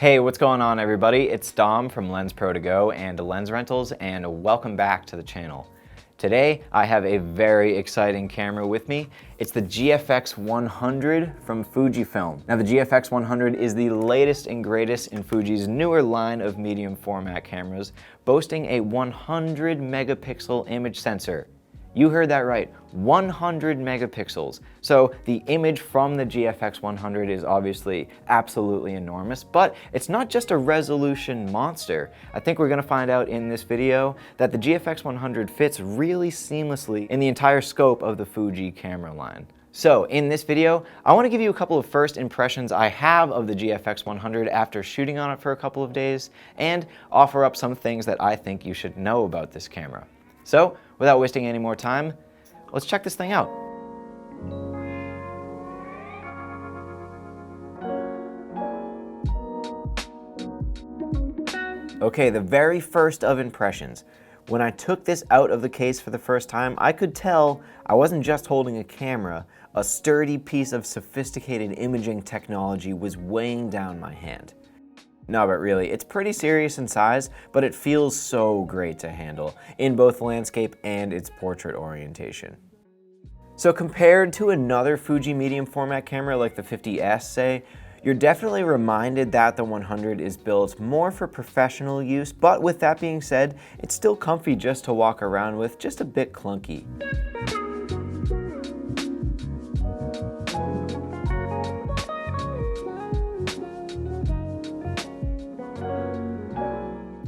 Hey, what's going on everybody? It's Dom from Lensprotogo and Lens Rentals, and welcome back to the channel. Today I have a very exciting camera with me. It's the GFX100 from Fujifilm. Now the GFX100 is the latest and greatest in Fuji's newer line of medium format cameras, boasting a 100 megapixel image sensor. You heard that right, 100 megapixels. So the image from the GFX100 is obviously absolutely enormous, but it's not just a resolution monster. I think we're gonna find out in this video that the GFX100 fits really seamlessly in the entire scope of the Fuji camera line. So in this video, I wanna give you a couple of first impressions I have of the GFX100 after shooting on it for a couple of days, and offer up some things that I think you should know about this camera. So, without wasting any more time, let's check this thing out. Okay, the very first of impressions. When I took this out of the case for the first time, I could tell I wasn't just holding a camera. A sturdy piece of sophisticated imaging technology was weighing down my hand. No, but really, it's pretty serious in size, but it feels so great to handle in both landscape and its portrait orientation. So compared to another Fuji medium format camera like the 50S, say, you're definitely reminded that the 100 is built more for professional use, but with that being said, it's still comfy just to walk around with, just a bit clunky.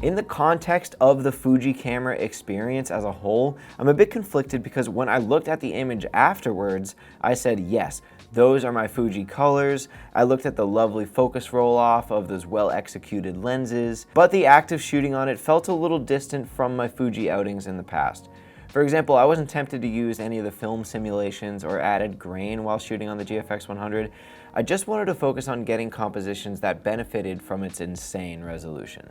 In the context of the Fuji camera experience as a whole, I'm a bit conflicted because when I looked at the image afterwards, I said, yes, those are my Fuji colors. I looked at the lovely focus roll-off of those well-executed lenses, but the act of shooting on it felt a little distant from my Fuji outings in the past. For example, I wasn't tempted to use any of the film simulations or added grain while shooting on the GFX100. I just wanted to focus on getting compositions that benefited from its insane resolution.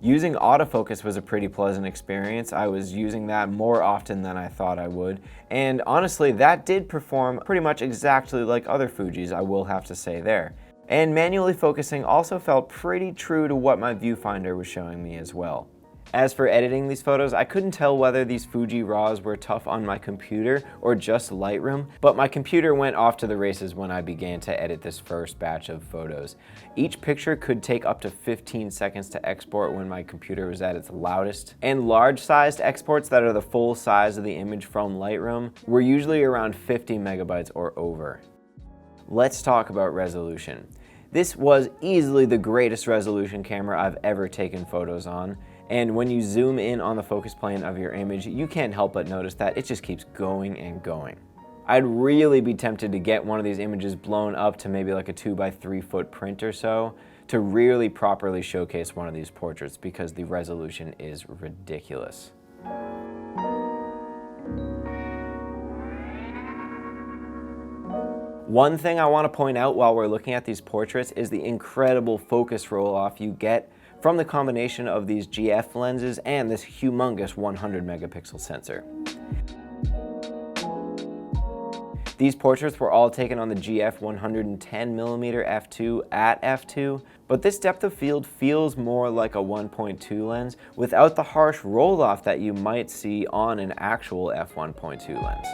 Using autofocus was a pretty pleasant experience. I was using that more often than I thought I would, and honestly that did perform pretty much exactly like other Fujis, I will have to say there. And manually focusing also felt pretty true to what my viewfinder was showing me as well. As for editing these photos, I couldn't tell whether these Fuji RAWs were tough on my computer or just Lightroom, but my computer went off to the races when I began to edit this first batch of photos. Each picture could take up to 15 seconds to export when my computer was at its loudest, and large-sized exports that are the full size of the image from Lightroom were usually around 50 megabytes or over. Let's talk about resolution. This was easily the greatest resolution camera I've ever taken photos on. And when you zoom in on the focus plane of your image, you can't help but notice that it just keeps going and going. I'd really be tempted to get one of these images blown up to maybe like a 2x3 foot print or so to really properly showcase one of these portraits because the resolution is ridiculous. One thing I want to point out while we're looking at these portraits is the incredible focus roll-off you get from the combination of these GF lenses and this humongous 100 megapixel sensor. These portraits were all taken on the GF 110mm f2 at f2, but this depth of field feels more like a 1.2 lens without the harsh roll-off that you might see on an actual f1.2 lens.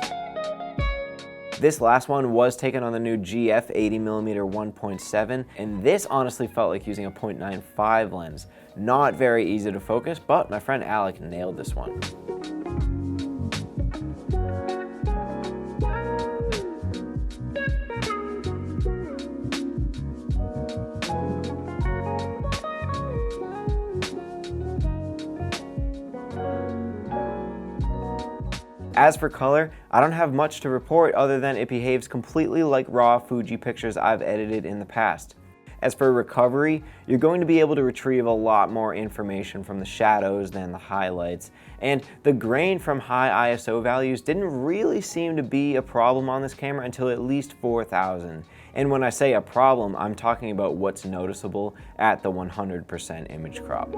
This last one was taken on the new GF 80mm 1.7, and this honestly felt like using a 0.95 lens. Not very easy to focus, but my friend Alec nailed this one. As for color, I don't have much to report other than it behaves completely like raw Fuji pictures I've edited in the past. As for recovery, you're going to be able to retrieve a lot more information from the shadows than the highlights, and the grain from high ISO values didn't really seem to be a problem on this camera until at least 4000. And when I say a problem, I'm talking about what's noticeable at the 100% image crop.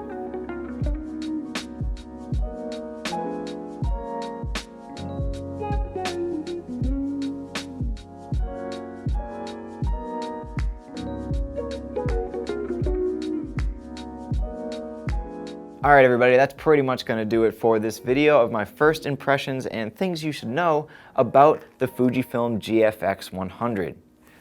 All right, everybody, that's pretty much gonna do it for this video of my first impressions and things you should know about the Fujifilm GFX100.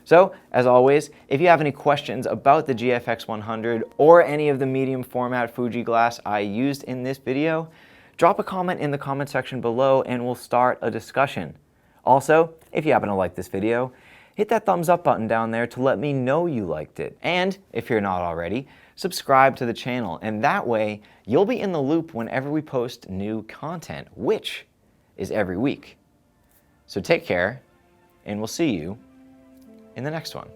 So, as always, if you have any questions about the GFX100 or any of the medium format Fuji glass I used in this video, drop a comment in the comment section below and we'll start a discussion. Also, if you happen to like this video, hit that thumbs up button down there to let me know you liked it. And if you're not already, subscribe to the channel, and that way you'll be in the loop whenever we post new content, which is every week. So take care, and we'll see you in the next one.